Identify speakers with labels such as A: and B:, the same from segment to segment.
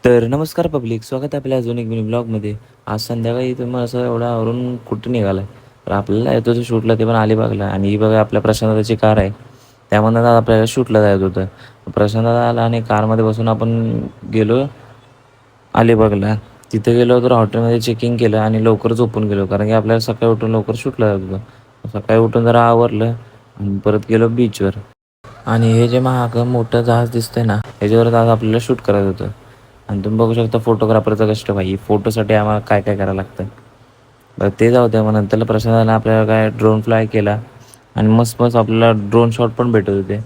A: तर नमस्कार पब्लिक, स्वागत आहे आपल्या अजून एक मिनी ब्लॉगमध्ये. आज संध्याकाळी तुम्ही असं एवढा आवरून कुठं निघाला तर आपल्याला येत होतं शूटला, ते पण अलिबागला. आणि ही बघा आपल्या प्रशांतची कार आहे, त्यामधून आपल्याला शूटला जायचं होतं. प्रशांत आला आणि कारमध्ये बसून आपण गेलो अलिबागला. तिथे गेलो तर हॉटेलमध्ये चेकिंग केलं आणि लवकर झोपून गेलो, कारण की आपल्याला सकाळी उठून लवकर शूटला जात होतं. सकाळी उठून जरा आवरलं आणि परत गेलो बीचवर. आणि हे जे महाग मोठं जहाज दिसतंय ना, ह्याच्यावर आज आपल्याला शूट करायचं होतं. आणि तुम्ही बघू शकता फोटोग्राफरचं कष्ट भाई, फोटोसाठी आम्हाला काय काय करावं लागतं. बरं ते जाऊ द्या. मग नंतर प्रशांताने आपल्याला काय ड्रोन फ्लाय केला आणि मस्त मस्त आपल्याला ड्रोन शॉट पण भेटत होते.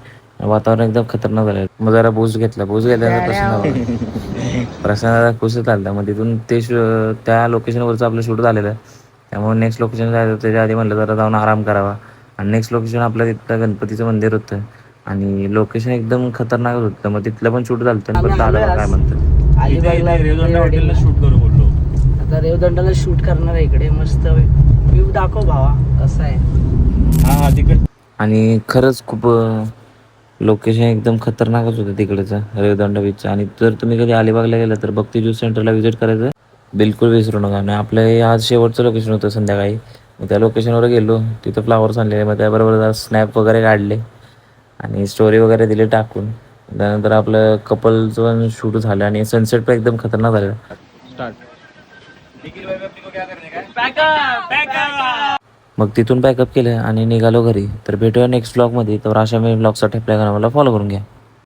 A: वातावरण एकदम खतरनाक झालं. मग जरा बूस्ट घेतला, बूस्ट घेतल्यानंतर प्रशांत खुश चालतं. मग तिथून त्या लोकेशनवरचं आपलं शूट झालेलं आहे. त्यामुळे नेक्स्ट लोकेशन जायचं होतं, त्याच्या आधी म्हणलं जरा जाऊन आराम करावा. आणि नेक्स्ट लोकेशन आपलं तिथं गणपतीचं मंदिर होतं आणि लोकेशन एकदम खतरनाक होतं. मग तिथलं पण शूट झालं. पण दादा काय म्हणतात,
B: अलिबागला रेवदंडा शूट करू बोललो. आता रेवदंडाला शूट करणार आहे. इकडे मस्त व्ह्यू दाखव भावा कसा आहे.
C: हा तिकडे.
A: आणि खरंच खूप लोकेशन एकदम खतरनाकच होतं तिकडचं रेवदंडा बीचचं. आणि जर तुम्ही कधी अलिबागला गेलं तर भक्ती ज्यूस सेंटरला व्हिजिट करायचं बिलकुल विसरू नका. आणि आपलं हे आज शेवटचं लोकेशन होतं संध्याकाळी. मग त्या लोकेशनवर गेलो, तिथं फ्लावर्स आणले, मग त्याबरोबर जरा स्नॅप वगैरे काढले आणि स्टोरी वगैरे दिली टाकून. त्यानंतर आपलं कपलचं पण शूट झालं आणि सनसेट पण एकदम खतरनाक झालं. मग तिथून पॅकअप केलं आणि निघालो घरी. तर भेटूया नेक्स्ट ब्लॉगमध्ये. तर अशा मी ब्लॉगसाठी आपल्या मला फॉलो करून घ्या.